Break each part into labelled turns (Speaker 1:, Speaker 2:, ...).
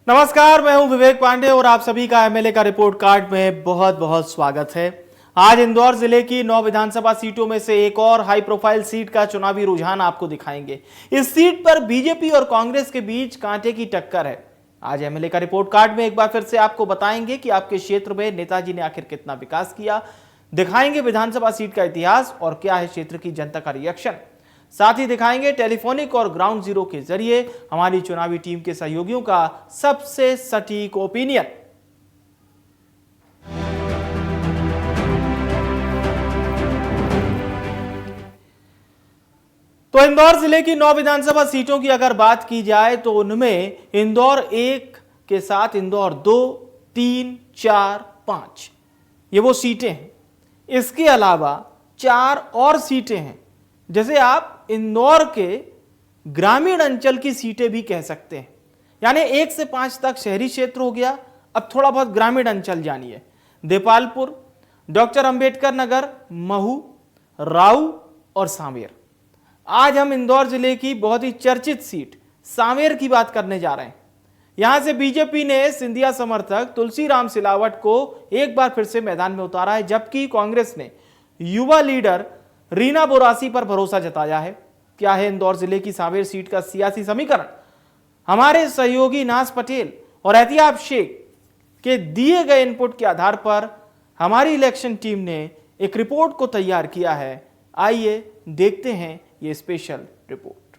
Speaker 1: नमस्कार, मैं हूं विवेक पांडे और आप सभी का एमएलए का रिपोर्ट कार्ड में बहुत बहुत स्वागत है। आज इंदौर जिले की 9 विधानसभा सीटों में से एक और हाई प्रोफाइल सीट का चुनावी रुझान आपको दिखाएंगे। इस सीट पर बीजेपी और कांग्रेस के बीच कांटे की टक्कर है। आज एमएलए का रिपोर्ट कार्ड में एक बार फिर से आपको बताएंगे कि आपके क्षेत्र में नेताजी ने आखिर कितना विकास किया, दिखाएंगे विधानसभा सीट का इतिहास और क्या है क्षेत्र की जनता का रिएक्शन। साथ ही दिखाएंगे टेलीफोनिक और ग्राउंड जीरो के जरिए हमारी चुनावी टीम के सहयोगियों का सबसे सटीक ओपिनियन। तो इंदौर जिले की 9 विधानसभा सीटों की अगर बात की जाए तो उनमें इंदौर 1 के साथ इंदौर 2, 3, 4, 5 ये वो सीटें हैं। इसके अलावा 4 और सीटें हैं, जैसे आप इंदौर के ग्रामीण अंचल की सीटें भी कह सकते हैं। यानी 1 से 5 तक शहरी क्षेत्र हो गया, अब थोड़ा बहुत ग्रामीण अंचल जानिए। देपालपुर, डॉक्टर अंबेडकर नगर, महू, राऊ और सांवेर। आज हम इंदौर जिले की बहुत ही चर्चित सीट सांवेर की बात करने जा रहे हैं। यहां से बीजेपी ने सिंधिया समर्थक तुलसीराम सिलावट को एक बार फिर से मैदान में उतारा है, जबकि कांग्रेस ने युवा लीडर रीना बोरासी पर भरोसा जताया है। क्या है इंदौर जिले की सांवेर सीट का सियासी समीकरण? हमारे सहयोगी नाज पटेल और एहतियाब शेख के दिए गए इनपुट के आधार पर हमारी इलेक्शन टीम ने एक रिपोर्ट को तैयार किया है। आइए देखते हैं ये स्पेशल रिपोर्ट।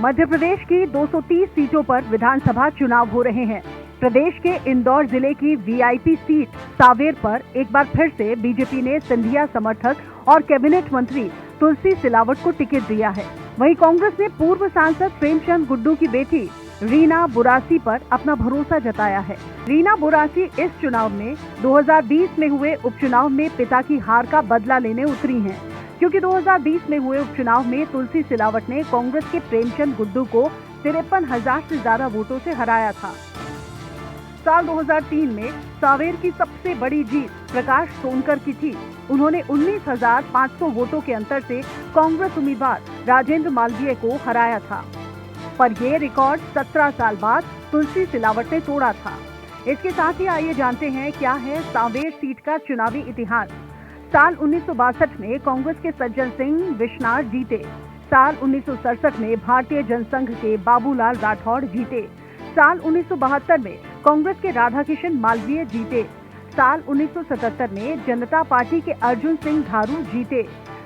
Speaker 2: मध्य प्रदेश की 230 सीटों पर विधानसभा चुनाव हो रहे हैं। प्रदेश के इंदौर जिले की वीआईपी सीट सांवेर पर एक बार फिर से बीजेपी ने सिंधिया समर्थक और कैबिनेट मंत्री तुलसी सिलावट को टिकट दिया है। वहीं कांग्रेस ने पूर्व सांसद प्रेमचंद गुड्डू की बेटी रीना बोरासी पर अपना भरोसा जताया है। रीना बोरासी इस चुनाव में 2020 में हुए उपचुनाव में पिता की हार का बदला लेने उतरी हैं, क्योंकि 2020 में हुए उपचुनाव में तुलसी सिलावट ने कांग्रेस के प्रेमचंद गुड्डू को 53,000 से ज्यादा वोटों से हराया था। साल 2003 में सांवेर की सबसे बड़ी जीत प्रकाश सोनकर की थी। उन्होंने 19,500 वोटों के अंतर से कांग्रेस उम्मीदवार राजेंद्र मालवीय को हराया था, पर यह रिकॉर्ड 17 साल बाद तुलसी सिलावट ने तोड़ा था। इसके साथ ही आइए जानते हैं क्या है सांवेर सीट का चुनावी इतिहास। साल 1962 में कांग्रेस के सज्जन सिंह विश्नार जीते। साल 1967 में भारतीय जनसंघ के बाबूलाल राठौड़ जीते। साल 1972 में कांग्रेस के राधाकिशन मालवीय जीते। साल 1977 में जनता पार्टी के अर्जुन सिंह धारू जीते।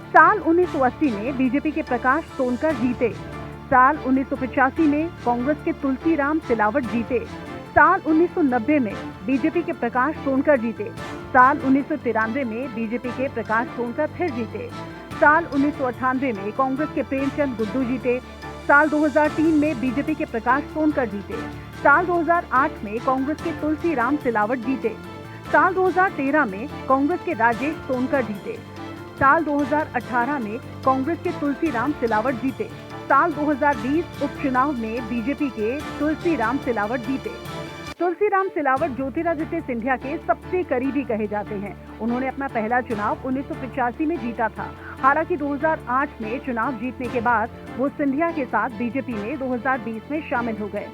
Speaker 2: साल 1980 में बीजेपी के प्रकाश सोनकर जीते। साल 1985 में कांग्रेस के तुलसीराम सिलावट जीते। साल 1990 में बीजेपी के प्रकाश सोनकर जीते। साल 1993 में बीजेपी के प्रकाश सोनकर फिर जीते। साल 1998 में कांग्रेस के प्रेमचंद गुड्डू जीते। साल 2003 में बीजेपी के प्रकाश सोनकर जीते। साल 2008 में कांग्रेस के तुलसीराम सिलावट जीते। साल 2013 में कांग्रेस के राजेश सोनकर जीते। साल 2018 में कांग्रेस के तुलसीराम सिलावट जीते। साल 2020 उपचुनाव में बीजेपी के तुलसीराम सिलावट जीते। तुलसीराम सिलावट ज्योतिरादित्य सिंधिया के सबसे करीबी कहे जाते हैं। उन्होंने अपना पहला चुनाव 1985 में जीता था। हालांकि 2008 में चुनाव जीतने के बाद वो सिंधिया के साथ बीजेपी में 2020 में शामिल हो गए।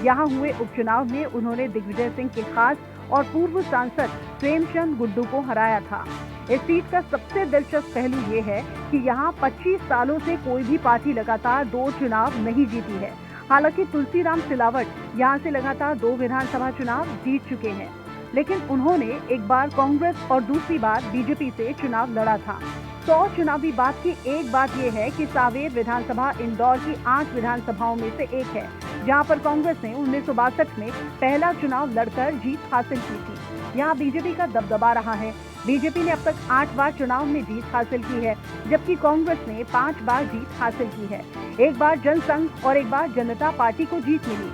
Speaker 2: यहाँ हुए उपचुनाव में उन्होंने दिग्विजय सिंह के खास और पूर्व सांसद प्रेमचंद गुड्डू को हराया था। इस सीट का सबसे दिलचस्प पहलू ये है कि यहाँ 25 सालों से कोई भी पार्टी लगातार 2 चुनाव नहीं जीती है। हालांकि तुलसीराम सिलावट यहाँ से लगातार 2 विधानसभा चुनाव जीत चुके हैं, लेकिन उन्होंने एक बार कांग्रेस और दूसरी बार बीजेपी से चुनाव लड़ा था। 100 चुनावी बात की एक बात यह है कि सांवेर विधानसभा इंदौर की 8 विधानसभाओं में से एक है, जहां पर कांग्रेस ने 1962 में पहला चुनाव लड़कर जीत हासिल की थी। यहां बीजेपी का दबदबा रहा है। बीजेपी ने अब तक 8 बार चुनाव में जीत हासिल की है, जबकि कांग्रेस ने 5 बार जीत हासिल की है। एक बार जनसंघ और एक बार जनता पार्टी को जीत मिली।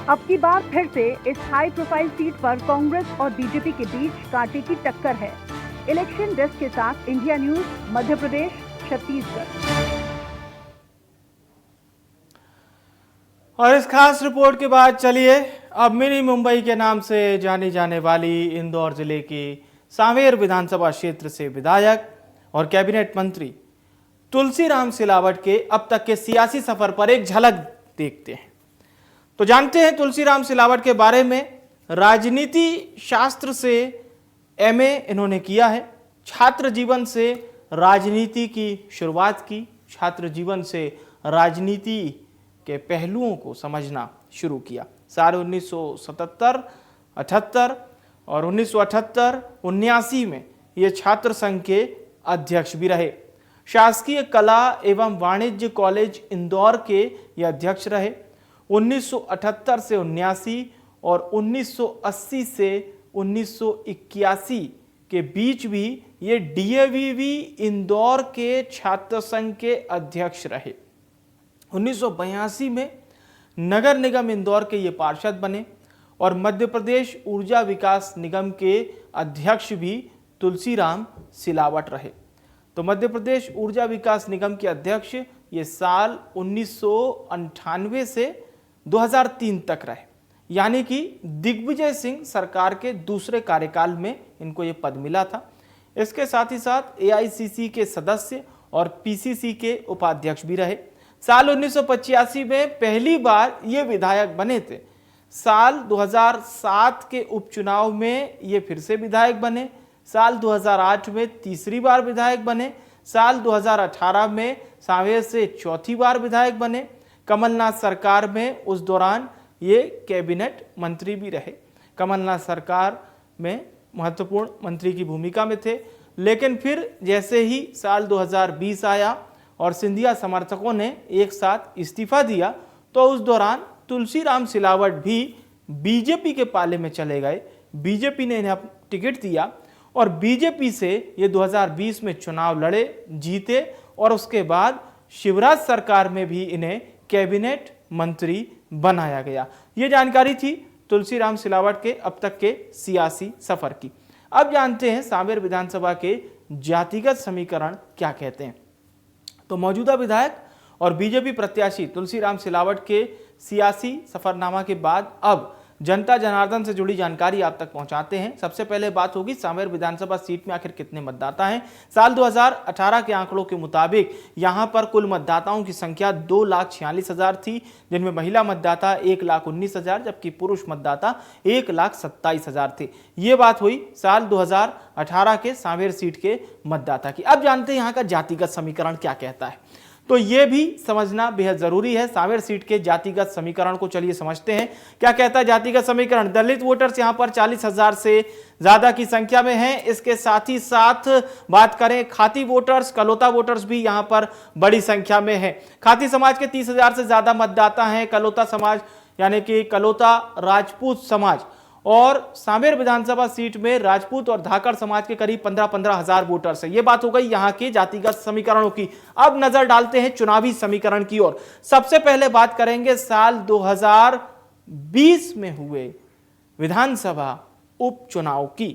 Speaker 2: अब की बार फिर से इस हाई प्रोफाइल सीट पर कांग्रेस और बीजेपी के बीच कांटे की टक्कर है। इलेक्शन डेस्क के साथ इंडिया न्यूज, मध्य प्रदेश, छत्तीसगढ़।
Speaker 1: और इस खास रिपोर्ट के बाद चलिए अब मिनी मुंबई के नाम से जानी जाने वाली इंदौर जिले की सांवेर विधानसभा क्षेत्र से विधायक और कैबिनेट मंत्री तुलसीराम सिलावट के अब तक के सियासी सफर पर एक झलक देखते हैं। तो जानते हैं तुलसीराम सिलावट के बारे में। राजनीति शास्त्र से एमए इन्होंने किया है। छात्र जीवन से राजनीति की शुरुआत की। छात्र जीवन से राजनीति के पहलुओं को समझना शुरू किया। साल 1977, 78 और 1978, 79 में ये छात्र संघ के अध्यक्ष भी रहे। शासकीय कला एवं वाणिज्य कॉलेज इंदौर के ये अध्यक्ष रहे। 1978 से 79 और 1980 से 1981 के बीच भी ये डीएवीवी इंदौर के छात्र संघ के अध्यक्ष रहे। 1982 में नगर निगम इंदौर के ये पार्षद बने और मध्य प्रदेश ऊर्जा विकास निगम के अध्यक्ष भी तुलसीराम सिलावट रहे। तो मध्य प्रदेश ऊर्जा विकास निगम के अध्यक्ष ये साल 1998 से 2003 तक रहे, यानी कि दिग्विजय सिंह सरकार के दूसरे कार्यकाल में इनको ये पद मिला था। इसके साथ ही साथ एआईसीसी के सदस्य और पीसीसी के उपाध्यक्ष भी रहे। साल 1985 में पहली बार ये विधायक बने थे। साल 2007 के उपचुनाव में ये फिर से विधायक बने। साल 2008 में तीसरी बार विधायक बने। साल 2018 में सांवेर से चौथी बार विधायक बने। कमलनाथ सरकार में उस दौरान ये कैबिनेट मंत्री भी रहे। कमलनाथ सरकार में महत्वपूर्ण मंत्री की भूमिका में थे। लेकिन फिर जैसे ही साल 2020 आया और सिंधिया समर्थकों ने एक साथ इस्तीफा दिया, तो उस दौरान तुलसीराम सिलावट भी बीजेपी के पाले में चले गए। बीजेपी ने इन्हें टिकट दिया और बीजेपी से ये 2020 में चुनाव लड़े, जीते और उसके बाद शिवराज सरकार में भी इन्हें कैबिनेट मंत्री बनाया गया। ये जानकारी थी तुलसीराम सिलावट के अब तक के सियासी सफर की। अब जानते हैं सांवेर विधानसभा के जातिगत समीकरण क्या कहते हैं। तो मौजूदा विधायक और बीजेपी प्रत्याशी तुलसीराम सिलावट के सियासी सफरनामा के बाद अब जनता जनार्दन से जुड़ी जानकारी आप तक पहुंचाते हैं। सबसे पहले बात होगी सांवेर विधानसभा सीट में आखिर कितने मतदाता हैं। साल 2018 के आंकड़ों के मुताबिक यहां पर कुल मतदाताओं की संख्या 2,46,000 थी, जिनमें महिला मतदाता 1,19,000 जबकि पुरुष मतदाता 1,27,000 थे। ये बात हुई साल 2018 के सांवेर सीट के मतदाता की। अब जानते हैं यहाँ का जातिगत समीकरण क्या कहता है। तो ये भी समझना बेहद जरूरी है। सांवेर सीट के जातिगत समीकरण को चलिए समझते हैं। क्या कहता है जातिगत समीकरण? दलित वोटर्स यहां पर 40,000 से ज्यादा की संख्या में हैं। इसके साथ ही साथ बात करें खाती वोटर्स, कलोता वोटर्स भी यहां पर बड़ी संख्या में है। खाती समाज के 30,000 से ज्यादा मतदाता हैं। कलोता समाज यानी कि कलोता राजपूत समाज और सांवेर विधानसभा सीट में राजपूत और धाकड़ समाज के करीब 15,000 वोटर्स है। यह बात हो गई यहां के जातिगत समीकरणों की। अब नजर डालते हैं चुनावी समीकरण की ओर। सबसे पहले बात करेंगे साल 2020 में हुए विधानसभा उपचुनाव की।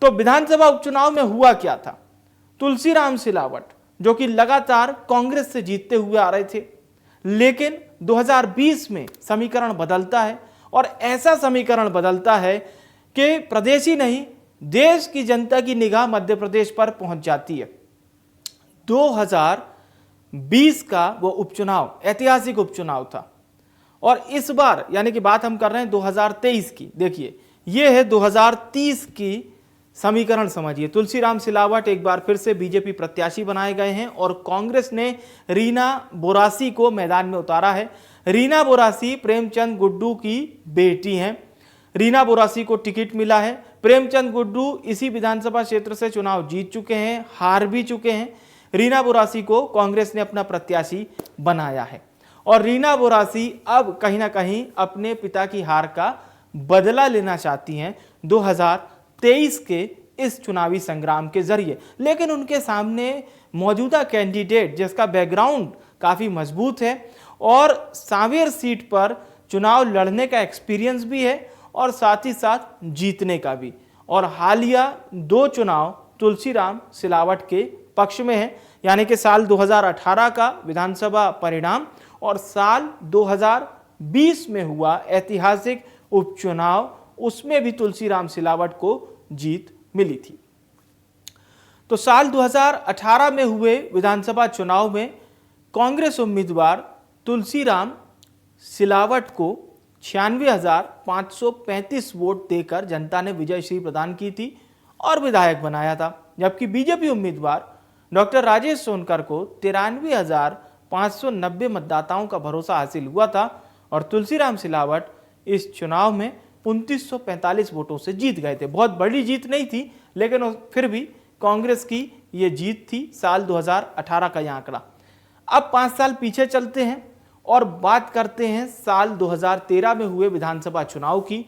Speaker 1: तो विधानसभा उपचुनाव में हुआ क्या था? तुलसीराम सिलावट जो कि लगातार कांग्रेस से जीतते हुए आ रहे थे, लेकिन 2020 में समीकरण बदलता है और ऐसा समीकरण बदलता है कि प्रदेश ही नहीं देश की जनता की निगाह मध्य प्रदेश पर पहुंच जाती है। 2020 का वो उपचुनाव ऐतिहासिक उपचुनाव था और इस बार यानी कि बात हम कर रहे हैं 2023 की। देखिए ये है 2030 की समीकरण समझिए। तुलसीराम सिलावट एक बार फिर से बीजेपी प्रत्याशी बनाए गए हैं और कांग्रेस ने रीना बोरासी को मैदान में उतारा है। रीना बोरासी प्रेमचंद गुड्डू की बेटी हैं। रीना बोरासी को टिकट मिला है। प्रेमचंद गुड्डू इसी विधानसभा क्षेत्र से चुनाव जीत चुके हैं, हार भी चुके हैं। रीना बोरासी को कांग्रेस ने अपना प्रत्याशी बनाया है और रीना बोरासी अब कहीं ना कहीं अपने पिता की हार का बदला लेना चाहती हैं 2023 के इस चुनावी संग्राम के जरिए। लेकिन उनके सामने मौजूदा कैंडिडेट जिसका बैकग्राउंड काफी मजबूत है और सांवेर सीट पर चुनाव लड़ने का एक्सपीरियंस भी है और साथ ही साथ जीतने का भी। और हालिया 2 चुनाव तुलसीराम सिलावट के पक्ष में है, यानी कि साल 2018 का विधानसभा परिणाम और साल 2020 में हुआ ऐतिहासिक उपचुनाव, उसमें भी तुलसीराम सिलावट को जीत मिली थी। तो साल 2018 में हुए विधानसभा चुनाव में कांग्रेस उम्मीदवार तुलसीराम सिलावट को 96,535 वोट देकर जनता ने विजयश्री प्रदान की थी और विधायक बनाया था, जबकि बीजेपी उम्मीदवार डॉक्टर राजेश सोनकर को 93,590 मतदाताओं का भरोसा हासिल हुआ था और तुलसीराम सिलावट इस चुनाव में 2945 वोटों से जीत गए थे। बहुत बड़ी जीत नहीं थी, लेकिन फिर भी कांग्रेस की ये जीत थी साल 2018 का यह आंकड़ा। अब 5 साल पीछे चलते हैं और बात करते हैं साल 2013 में हुए विधानसभा चुनाव की।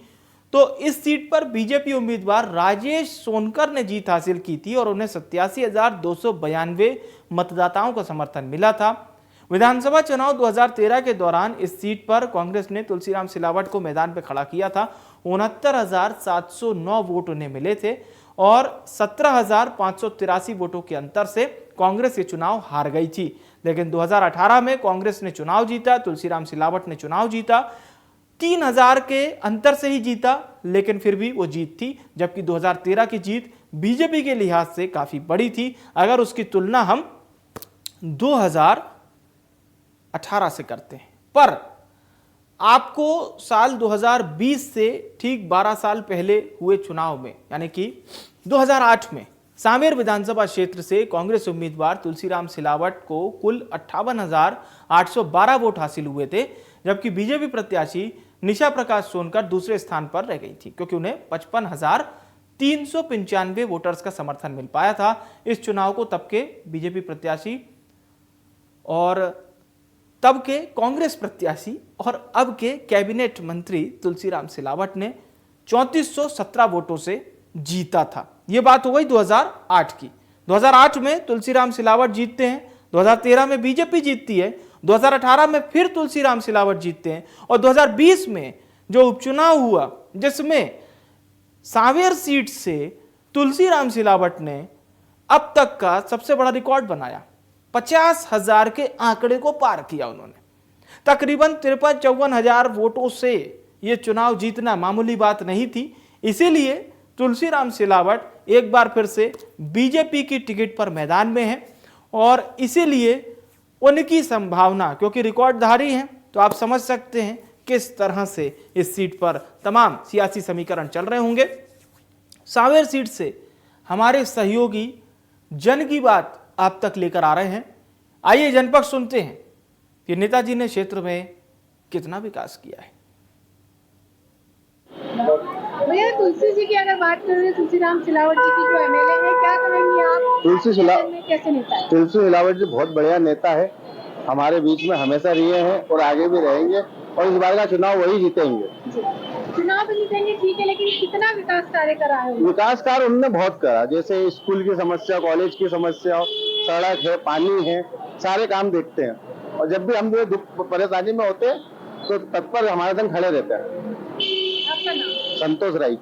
Speaker 1: तो इस सीट पर बीजेपी उम्मीदवार राजेश सोनकर ने जीत हासिल की थी और उन्हें 87,292 मतदाताओं का समर्थन मिला था। विधानसभा चुनाव 2013 के दौरान इस सीट पर कांग्रेस ने तुलसीराम सिलावट को मैदान पर खड़ा किया था। 69,709 वोट उन्हें मिले थे और 17,583 वोटों के अंतर से कांग्रेस ये चुनाव हार गई थी। लेकिन 2018 में कांग्रेस ने चुनाव जीता, तुलसीराम सिलावट ने चुनाव जीता, 3,000 के अंतर से ही जीता, लेकिन फिर भी वो जीत थी। जबकि 2013 की जीत बीजेपी के लिहाज से काफी बड़ी थी अगर उसकी तुलना हम 2018 से करते हैं। पर आपको साल 2020 से ठीक 12 साल पहले हुए चुनाव में, यानी कि 2008 में सांवेर विधानसभा क्षेत्र से कांग्रेस उम्मीदवार तुलसीराम सिलावट को कुल 58,812 वोट हासिल हुए थे, जबकि बीजेपी प्रत्याशी निशा प्रकाश सोनकर दूसरे स्थान पर रह गई थी, क्योंकि उन्हें 55,395 वोटर्स का समर्थन मिल पाया था। इस चुनाव को तब के बीजेपी प्रत्याशी और तब के कांग्रेस प्रत्याशी और अब के कैबिनेट मंत्री तुलसीराम सिलावट ने 3417 वोटों से जीता था। यह बात हो गई 2008 की। 2008 में तुलसीराम सिलावट जीतते हैं, 2013 में बीजेपी जीतती है, 2018 में फिर तुलसीराम सिलावट जीतते हैं और 2020 में जो उपचुनाव हुआ जिसमें सांवेर सीट से तुलसीराम सिलावट ने अब तक का सबसे बड़ा रिकॉर्ड बनाया। 50,000 के आंकड़े को पार किया उन्होंने। तकरीबन 53-54 हजार वोटों से यह चुनाव जीतना मामूली बात नहीं थी। इसीलिए तुलसीराम सिलावट एक बार फिर से बीजेपी की टिकट पर मैदान में है और इसीलिए उनकी संभावना, क्योंकि रिकॉर्डधारी हैं, तो आप समझ सकते हैं किस तरह से इस सीट पर तमाम सियासी समीकरण चल रहे होंगे। सांवेर सीट से हमारे सहयोगी जन की बात आप तक लेकर आ रहे हैं। आइए जनपद सुनते हैं कि नेताजी ने क्षेत्र में कितना विकास किया है।
Speaker 3: भैया, तुलसी जी की अगर बात करें, तुलसीराम सिलावट जी की जो एमएलए है, क्या करेंगे आप? तुलसी
Speaker 4: सिलावट जी बहुत बढ़िया नेता है, हमारे बीच में हमेशा रहे हैं और आगे भी रहेंगे और इस बार का चुनाव वही जीतेंगे।
Speaker 3: चुनाव भी जीतेंगे, ठीक है, लेकिन कितना विकास कार्य करा है? विकास
Speaker 4: कार्य उन्होंने बहुत करा, जैसे स्कूल की समस्या, कॉलेज की समस्या, सड़क है, पानी है, सारे काम देखते हैं और जब भी हम दुख परेशानी में होते हैं तो तत्पर हमारे संग खड़े रहते हैं।
Speaker 3: आपका नाम?
Speaker 4: संतोष राय।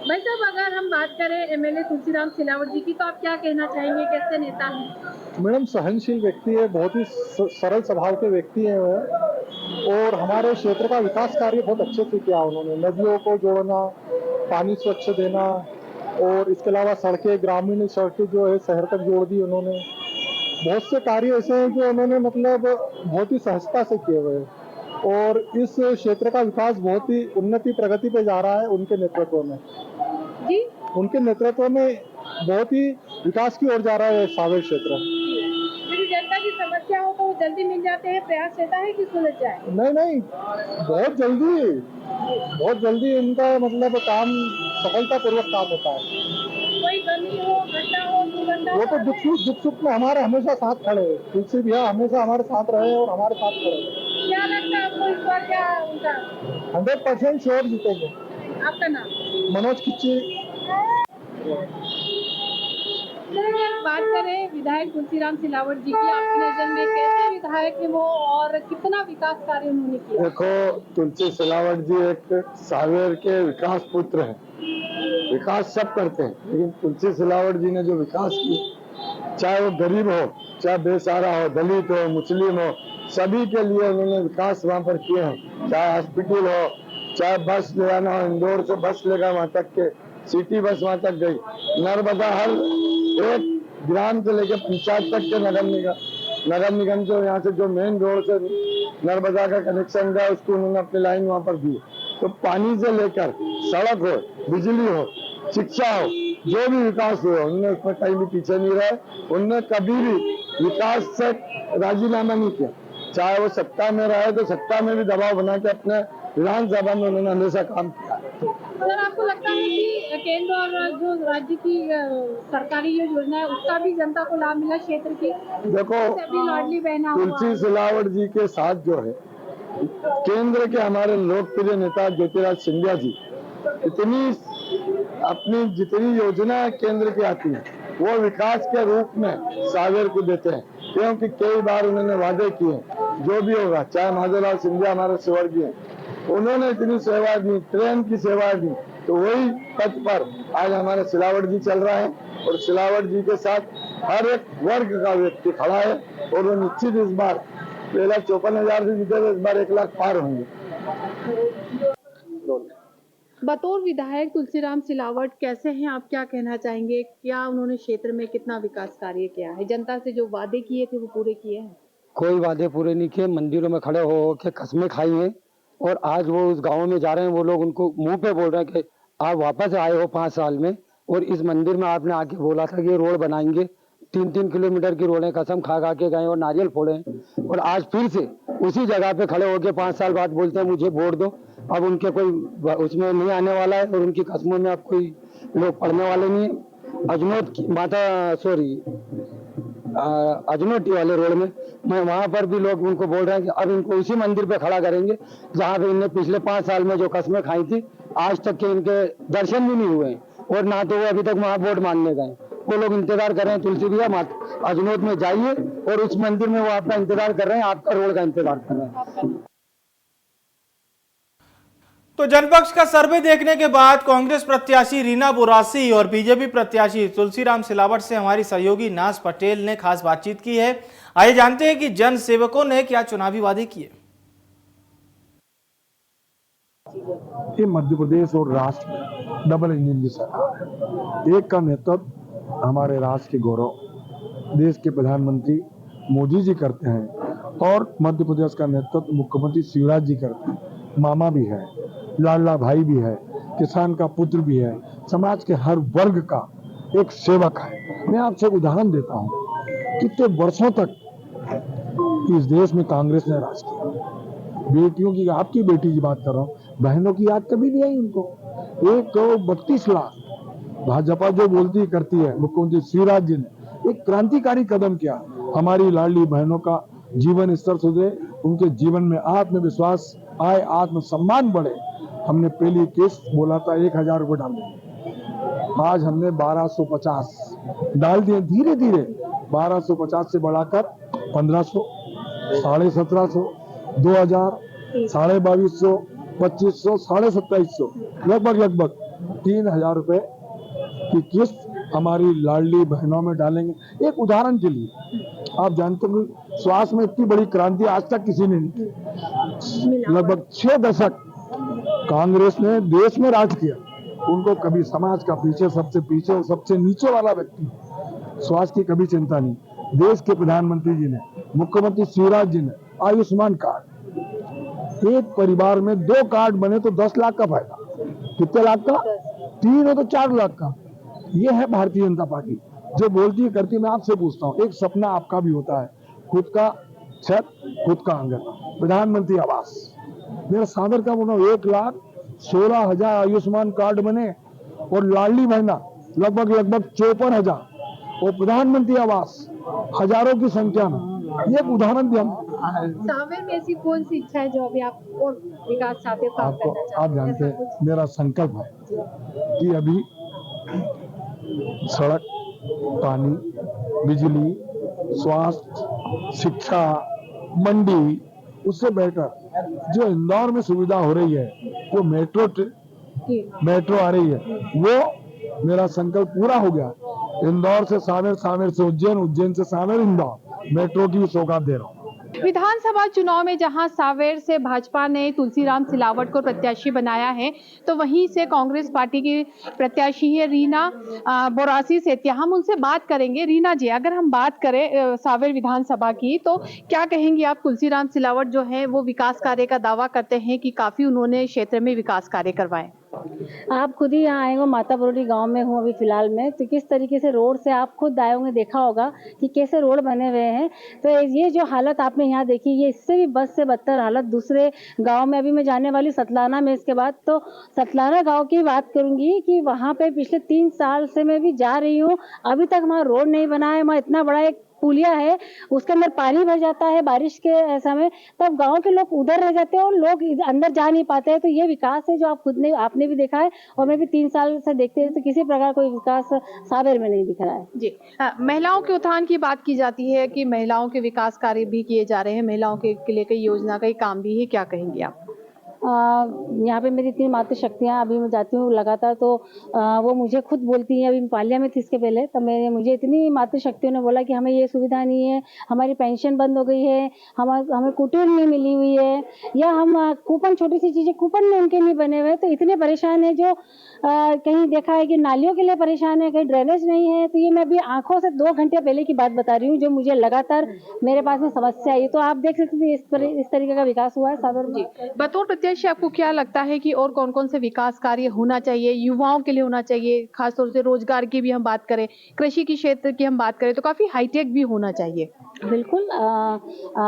Speaker 3: भाई साहब, अगर हम बात करें एमएलए तुलसीराम सिलावट जी की, तो आप क्या कहना चाहेंगे, कैसे नेता हैं?
Speaker 5: मैडम सहनशील व्यक्ति है, बहुत ही सरल स्वभाव के व्यक्ति है वो, और हमारे क्षेत्र का विकास कार्य बहुत अच्छे से किया उन्होंने। नदियों को जोड़ना, पानी स्वच्छ देना और इसके अलावा सड़कें, ग्रामीण सड़कें जो है शहर तक जोड़ दी उन्होंने। बहुत से कार्य ऐसे हैं जो उन्होंने मतलब बहुत ही सहजता से किए हुए हैं और इस क्षेत्र का विकास बहुत ही उन्नति प्रगति पे जा रहा है उनके नेतृत्व में।
Speaker 3: जी,
Speaker 5: उनके नेतृत्व में बहुत ही विकास की ओर जा रहा है सांवेर क्षेत्र।
Speaker 3: यदि जनता की समस्या हो तो वो जल्दी मिल जाते हैं, प्रयास रहता है कि सुलझ जाए?
Speaker 5: नहीं, बहुत जल्दी इनका मतलब काम सफलतापूर्वक काम होता है।
Speaker 3: कोई कमी हो, घटना हो, दुर्घटना,
Speaker 5: वो तो दुख सुख में हमारे हमेशा साथ खड़े हैं। तुलसी भैया हमेशा हमारे साथ रहे और हमारे साथ खड़े।
Speaker 3: क्या लगता है आपको इस बार, क्या उनका
Speaker 5: 100% श्योर जीतेंगे।
Speaker 3: आपका नाम?
Speaker 5: मनोज खिच्ची।
Speaker 3: बात करें विधायक तुलसीराम सिलावट जी की, आपकी नजर में कैसे विधायक है वो और कितना विकास कार्य उन्होंने किया?
Speaker 4: देखो, तुलसी सिलावट जी एक सांवेर के विकास पुत्र हैं। विकास सब करते हैं, लेकिन तुलसी सिलावट जी ने जो विकास किया, चाहे वो गरीब हो, चाहे बेसहारा हो, दलित हो, मुस्लिम हो, सभी के लिए उन्होंने विकास वहाँ पर किए हैं। चाहे हॉस्पिटल हो, चाहे बस ले आना हो, इंदौर से बस लेकर वहाँ तक के सिटी बस वहां तक गई। नर्मदा हर एक ग्राम से लेकर पंचायत तक के नगर निगम से यहाँ से जो मेन रोड से नर्मदा का कनेक्शन था उसको उन्होंने अपनी लाइन वहां पर दी। तो पानी से लेकर सड़क हो, बिजली हो, शिक्षा हो, जो भी विकास हुआ उनने उसमें कहीं भी पीछे नहीं रहे। उनने कभी भी विकास से राजीनामा नहीं किया। चाहे वो सत्ता में रहे तो सत्ता में भी दबाव बना के अपने विधानसभा में उन्होंने हमेशा काम किया।
Speaker 3: सर, आपको लगता है कि केंद्र और जो राज्य की सरकारी जो योजना है उसका भी जनता को लाभ मिला क्षेत्र की?
Speaker 4: देखो,
Speaker 3: अभी लाडली बहना
Speaker 4: तुलसी सिलावट जी के साथ जो है केंद्र के हमारे लोकप्रिय नेता ज्योतिराज सिंधिया जी इतनी अपनी जितनी योजना केंद्र की आती है वो विकास के रूप में सावेर को देते हैं, क्योंकि कई बार उन्होंने वादे किए जो भी होगा। चाहे माधवलाल सिंधिया हमारे स्वर्गीय, उन्होंने इतनी सेवा दी, ट्रेन की सेवा दी, तो वही पथ पर आज हमारे सिलावट जी चल रहा है और सिलावट जी के साथ हर एक वर्ग का व्यक्ति खड़ा है और वो निश्चित इस बार पहला 54,000 से जीते, इस बार 1 लाख पार होंगे।
Speaker 3: बतौर विधायक तुलसीराम सिलावट कैसे हैं, आप क्या कहना चाहेंगे? क्या उन्होंने क्षेत्र में कितना विकास कार्य किया है? जनता से जो वादे किए थे वो पूरे किए हैं?
Speaker 6: कोई वादे पूरे नहीं किए। मंदिरों में खड़े हो के कस्में खाई हैं और आज वो उस गांव में जा रहे हैं। वो लोग उनको मुंह पे बोल रहे हैं कि आप वापस आए हो 5 साल में और इस मंदिर में आपने आके बोला था कि ये रोड बनाएंगे। 3-3 किलोमीटर की रोडें कसम खा के गए और नारियल फोड़े और आज फिर से उसी जगह पे खड़े होके 5 साल बाद बोलते हैं मुझे वोट दो। अब उनके कोई उसमें नहीं आने वाला है और उनकी कस्मों में अब कोई लोग पढ़ने वाले नहीं है। अजनोटी वाले रोड में मैं वहां पर भी लोग उनको बोल रहे हैं कि अब इनको उसी मंदिर पे खड़ा करेंगे जहां पे इनने पिछले 5 साल में जो कस्में खाई थी, आज तक के इनके दर्शन भी नहीं हुए और ना तो वो अभी तक वहां वोट मांगने गए। वो लोग इंतजार कर रहे हैं तुलसी भैया अजनोट में जाइए और उस मंदिर में वो आपका इंतजार कर रहे हैं, आपका रोड का इंतजार कर रहे हैं।
Speaker 1: तो जनपक्ष का सर्वे देखने के बाद कांग्रेस प्रत्याशी रीना बुरासी और बीजेपी प्रत्याशी तुलसीराम सिलावट से हमारी सहयोगी नाज पटेल ने खास बातचीत की है। आइए जानते हैं कि जन सेवकों ने क्या चुनावी वादे किए।
Speaker 7: ये मध्य प्रदेश और राष्ट्र में डबल इंजन की सरकार है। एक का नेतृत्व हमारे राष्ट्र के गौरव देश के प्रधानमंत्री मोदी जी करते हैं और मध्य प्रदेश का नेतृत्व मुख्यमंत्री शिवराज जी करते हैं। मामा भी है, लाडला भाई भी है, किसान का पुत्र भी है, समाज के हर वर्ग का एक सेवक है। मैं आपसे एक उदाहरण देता हूँ। कितने वर्षों तक इस देश में कांग्रेस ने राज किया। बेटियों की, आपकी बेटी की बात कर रहा हूँ, बहनों की याद कभी नहीं आई उनको। 1.32 लाख भाजपा जो बोलती करती है, मुख्यमंत्री शिवराज जी ने एक क्रांतिकारी कदम किया। हमारी लाडली बहनों का जीवन स्तर सुधरे, उनके जीवन में आत्मविश्वास आए, आत्मसम्मान बढ़े। हमने पहली किस्त बोला था 1,000 रुपए डाल देंगे, आज हमने 1250 डाल दिए। धीरे धीरे 1250 से बढ़ाकर 1500, 1750, 2000, 2250, 2500, 2750, लगभग 3,000 रुपए की किस्त हमारी लाडली बहनों में डालेंगे। एक उदाहरण के लिए, आप जानते हो स्वास्थ्य में इतनी बड़ी क्रांति आज तक किसी ने नहीं की। लगभग 6 दशक कांग्रेस ने देश में राज किया। उनको कभी समाज का सबसे पीछे और सबसे नीचे वाला व्यक्ति स्वास्थ्य की कभी चिंता नहीं। देश के प्रधानमंत्री जी ने, मुख्यमंत्री शिवराज जी ने आयुष्मान कार्ड, एक परिवार में 2 कार्ड बने तो 10 लाख का फायदा। कितने लाख का? 3 हो तो 4 लाख का। ये है भारतीय जनता पार्टी जो बोलती है करती है। मैं आपसे पूछता हूँ, एक सपना आपका भी होता है, खुद का छत, खुद का आंगन, प्रधानमंत्री आवास। मेरा सागर का बोला 1,16,000 आयुष्मान कार्ड बने और लाडली बहना लगभग 54,000 और प्रधानमंत्री आवास हजारों की संख्या में। ये एक उदाहरण दिया।
Speaker 3: सावेर में ऐसी कौन सी इच्छा है जो अभी आप और विकास चाहते हो, काम करना चाहते हो?
Speaker 7: आप जानते हैं मेरा संकल्प है कि अभी सड़क, पानी, बिजली, स्वास्थ्य, शिक्षा, मंडी, उससे बेहतर जो इंदौर में सुविधा हो रही है, जो मेट्रो आ रही है, वो मेरा संकल्प पूरा हो गया। इंदौर से सावेर, सावेर से उज्जैन, उज्जैन से सावेर, इंदौर मेट्रो की सौगात दे रहा हूँ।
Speaker 3: विधानसभा चुनाव में जहां सावेर से भाजपा ने तुलसीराम सिलावट को प्रत्याशी बनाया है, तो वहीं से कांग्रेस पार्टी की प्रत्याशी है रीना बोरासी सेतिया। हम उनसे बात करेंगे। रीना जी, अगर हम बात करें सावेर विधानसभा की, तो क्या कहेंगी आप? तुलसीराम सिलावट जो है वो विकास कार्य का दावा करते हैं कि काफी उन्होंने क्षेत्र में विकास कार्य करवाए।
Speaker 8: आप खुद ही यहाँ आए हो, माता बरोरी गांव में हूँ अभी फिलहाल में, तो किस तरीके से रोड से आप खुद आए होंगे, देखा होगा कि कैसे रोड बने हुए हैं। तो ये जो हालत आपने यहाँ देखी, ये इससे भी बद से बदतर हालत दूसरे गांव में। अभी मैं जाने वाली सतलाना में, इसके बाद तो सतलाना गांव की बात करूंगी कि वहाँ पे पिछले 3 साल से मैं भी जा रही हूँ, अभी तक वहाँ रोड नहीं बना है। वहाँ इतना बड़ा एक पुलिया है, उसके अंदर पानी भर जाता है बारिश के समय, तब गांव के लोग उधर रह जाते हैं और लोग अंदर जा नहीं पाते हैं। तो ये विकास है जो आपने भी देखा है और मैं भी 3 साल से देखते हैं, तो किसी प्रकार कोई विकास सावेर में नहीं दिख रहा है
Speaker 3: जी। महिलाओं के उत्थान की बात की जाती है कि महिलाओं के विकास कार्य भी किए जा रहे हैं, महिलाओं के लिए कई योजना कई काम भी है, क्या कहेंगे आप?
Speaker 8: यहाँ पे मेरी 3 मातृशक्तियाँ, अभी मैं जाती हूँ लगातार, तो वो मुझे खुद बोलती हैं। अभी मैं पालिया में थी इसके पहले, तो मुझे इतनी मातृशक्तियों ने बोला कि हमें ये सुविधा नहीं है, हमारी पेंशन बंद हो गई है, हमें कुटीर नहीं मिली हुई है, या हम कूपन, छोटी सी चीज़ें कूपन में उनके नहीं बने हुए। तो इतने परेशान है, जो कहीं देखा है कि नालियों के लिए परेशान है, कहीं ड्रेनेज नहीं है। तो ये मैं अभी आंखों से 2 घंटे पहले की बात बता रही हूँ, जो मुझे लगातार मेरे पास में समस्या आई। तो आप देख सकते हैं इस तरीके का विकास हुआ है सावेर में।
Speaker 3: बतौर प्रत्याशी आपको क्या लगता है कि और कौन कौन से विकास कार्य होना चाहिए, युवाओं के लिए होना चाहिए? खासतौर से रोजगार की भी हम बात करें, कृषि की क्षेत्र की हम बात करें, तो काफी हाईटेक भी होना चाहिए।
Speaker 8: बिल्कुल,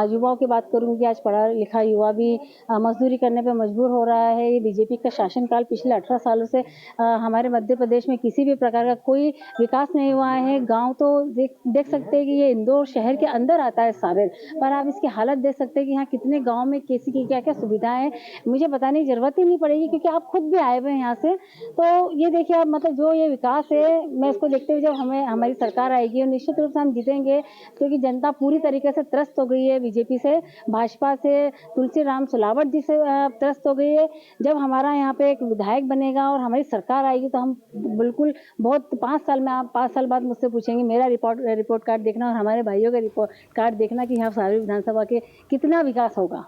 Speaker 8: युवाओं की बात करूंगी। आज पढ़ा लिखा युवा भी मजदूरी करने पे मजबूर हो रहा है। ये बीजेपी का शासनकाल पिछले 18 सालों से हमारे मध्य प्रदेश में किसी भी प्रकार का कोई विकास नहीं हुआ है। गांव तो देख सकते हैं कि ये इंदौर शहर के अंदर आता है सावेर, पर आप इसकी हालत देख सकते हैं कि यहाँ कितने गाँव में कैसी की क्या क्या सुविधाएं हैं, मुझे बताने की जरूरत ही नहीं पड़ेगी, क्योंकि आप खुद भी आए हुए हैं यहाँ से। तो ये देखिए आप, मतलब जो ये विकास है, मैं इसको देखते हुए जब हमारी सरकार आएगी और निश्चित रूप से हम जीतेंगे, क्योंकि जनता पूरी तरीके से त्रस्त हो गई है बीजेपी से, भाजपा से, तुलसीराम सिलावट जी से त्रस्त हो गई है। जब हमारा यहाँ पे एक विधायक बनेगा और हमारी सरकार आएगी, तो हम बिल्कुल बहुत 5 साल में, आप 5 साल बाद मुझसे पूछेंगे मेरा रिपोर्ट कार्ड देखना और हमारे भाइयों का रिपोर्ट कार्ड देखना कि यहाँ सावेर विधानसभा के कितना विकास होगा।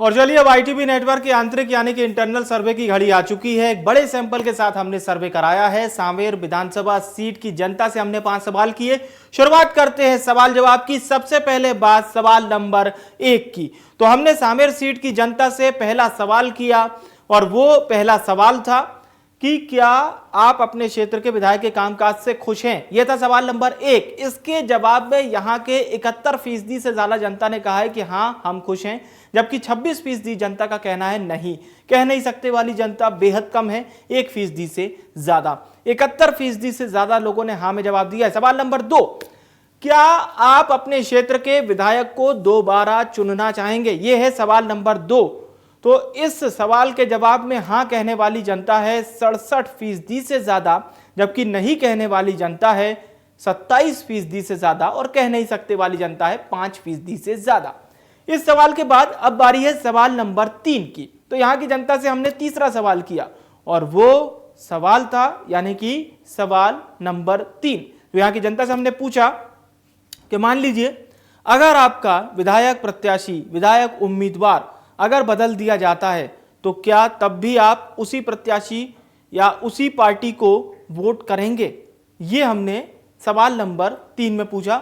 Speaker 1: और चलिए, अब आईटीबी नेटवर्क के आंतरिक यानी कि इंटरनल सर्वे की घड़ी आ चुकी है। एक बड़े सैंपल के साथ हमने सर्वे कराया है। सावेर विधानसभा सीट की जनता से हमने 5 सवाल किए। शुरुआत करते हैं सवाल जवाब की। सबसे पहले बात सवाल नंबर 1 की। तो हमने सावेर सीट की जनता से पहला सवाल किया और वो पहला सवाल था कि क्या आप अपने क्षेत्र के विधायक के कामकाज से खुश हैं? यह था सवाल नंबर 1। इसके जवाब में यहां के 71% से ज्यादा जनता ने कहा है कि हां हम खुश हैं, जबकि 26% जनता का कहना है नहीं, कह नहीं सकते वाली जनता बेहद कम है, 1% से ज्यादा। 71% से ज्यादा लोगों ने हां में जवाब दिया है। सवाल नंबर 2, क्या आप अपने क्षेत्र के विधायक को दोबारा चुनना चाहेंगे? यह है सवाल नंबर 2। तो इस सवाल के जवाब में हां कहने वाली जनता है 67% से ज्यादा, जबकि नहीं कहने वाली जनता है 27% से ज्यादा और कह नहीं सकते वाली जनता है 5% से ज्यादा। इस सवाल के बाद अब बारी है सवाल नंबर 3 की। तो यहां की जनता से हमने तीसरा सवाल किया और वो सवाल था यानी कि सवाल नंबर 3। तो यहां की जनता से हमने पूछा कि मान लीजिए अगर आपका विधायक प्रत्याशी, विधायक उम्मीदवार अगर बदल दिया जाता है, तो क्या तब भी आप उसी प्रत्याशी या उसी पार्टी को वोट करेंगे? ये हमने सवाल नंबर 3 में पूछा।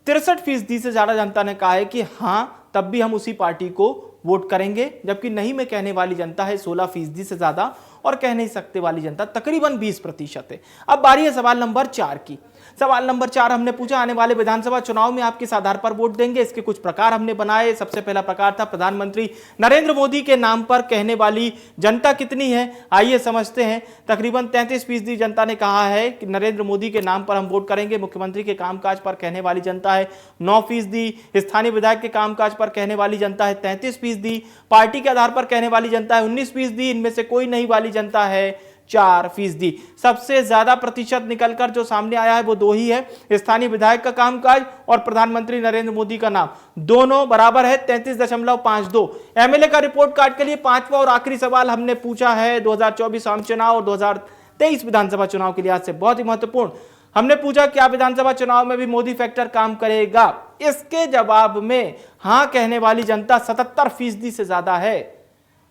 Speaker 1: 63% से ज्यादा जनता ने कहा है कि हां तब भी हम उसी पार्टी को वोट करेंगे, जबकि नहीं में कहने वाली जनता है 16% से ज्यादा और कह नहीं सकते वाली जनता तकरीबन 20% है। अब बारी है सवाल नंबर 4 की। सवाल नंबर 4 हमने पूछा आने वाले विधानसभा चुनाव में आप किस आधार पर वोट देंगे? इसके कुछ प्रकार हमने बनाए। सबसे पहला प्रकार था प्रधानमंत्री नरेंद्र मोदी के नाम पर कहने वाली जनता कितनी है, आइए समझते हैं। तकरीबन 33% जनता ने कहा है कि नरेंद्र मोदी के नाम पर हम वोट करेंगे। मुख्यमंत्री के कामकाज पर कहने वाली जनता है 9%। स्थानीय विधायक के कामकाज पर कहने वाली जनता है 33%। पार्टी के आधार पर कहने वाली जनता है 19%। इनमें से कोई नहीं वाली जनता है 4%। सबसे ज्यादा प्रतिशत निकलकर जो सामने आया है वो 2 ही है, स्थानीय विधायक का कामकाज और प्रधानमंत्री नरेंद्र मोदी का नाम, दोनों बराबर है 33.52। एमएलए का रिपोर्ट कार्ड के लिए 5वां और आखिरी सवाल हमने पूछा है 2024 आम चुनाव और 2023 विधानसभा चुनाव के लिहाज से बहुत ही महत्वपूर्ण। हमने पूछा क्या विधानसभा चुनाव में भी मोदी फैक्टर काम करेगा। इसके जवाब में हां कहने वाली जनता 77% से ज्यादा है।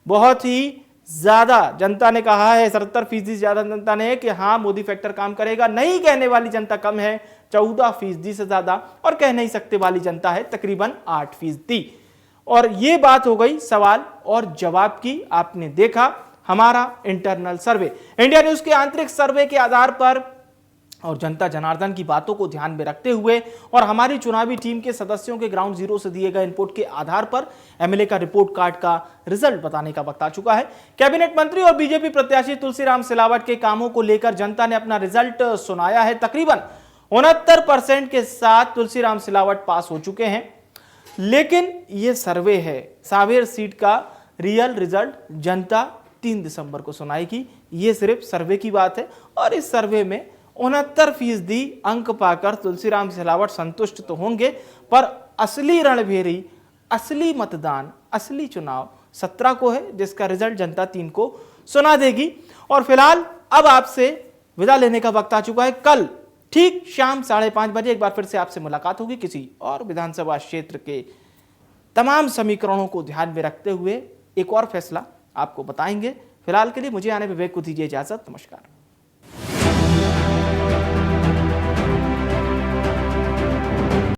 Speaker 1: बहुत ही ज्यादा जनता ने कहा है, 77% से ज्यादा जनता ने कि हां मोदी फैक्टर काम करेगा। नहीं कहने वाली जनता कम है, 14% से ज्यादा, और कह नहीं सकते वाली जनता है तकरीबन 8%। और ये बात हो गई सवाल और जवाब की। आपने देखा हमारा इंटरनल सर्वे, इंडिया न्यूज के आंतरिक सर्वे के आधार पर और जनता जनार्दन की बातों को ध्यान में रखते हुए और हमारी चुनावी टीम के सदस्यों के ग्राउंड जीरो से दिए गए इनपुट के आधार पर एमएलए का रिपोर्ट कार्ड का रिजल्ट बताने का वक्त आ चुका है। कैबिनेट मंत्री और बीजेपी प्रत्याशी तुलसीराम सिलावट के कामों को लेकर जनता ने अपना रिजल्ट सुनाया है। तकरीबन 69% के साथ तुलसीराम सिलावट पास हो चुके हैं। लेकिन यह सर्वे है, सांवेर सीट का रियल रिजल्ट जनता 3 दिसंबर को सुनाएगी। यह सिर्फ सर्वे की बात है और इस सर्वे में 69% अंक पाकर तुलसीराम सिलावट संतुष्ट तो होंगे, पर असली रणभेरी, असली मतदान, असली चुनाव 17 को है, जिसका रिजल्ट जनता 3 को सुना देगी। और फिलहाल अब आपसे विदा लेने का वक्त आ चुका है। कल ठीक शाम 5:30 बजे एक बार फिर से आपसे मुलाकात होगी किसी और विधानसभा क्षेत्र के तमाम समीकरणों को ध्यान में रखते हुए एक और फैसला आपको बताएंगे। फिलहाल के लिए मुझे आने विवेक को दीजिए इजाजत। नमस्कार।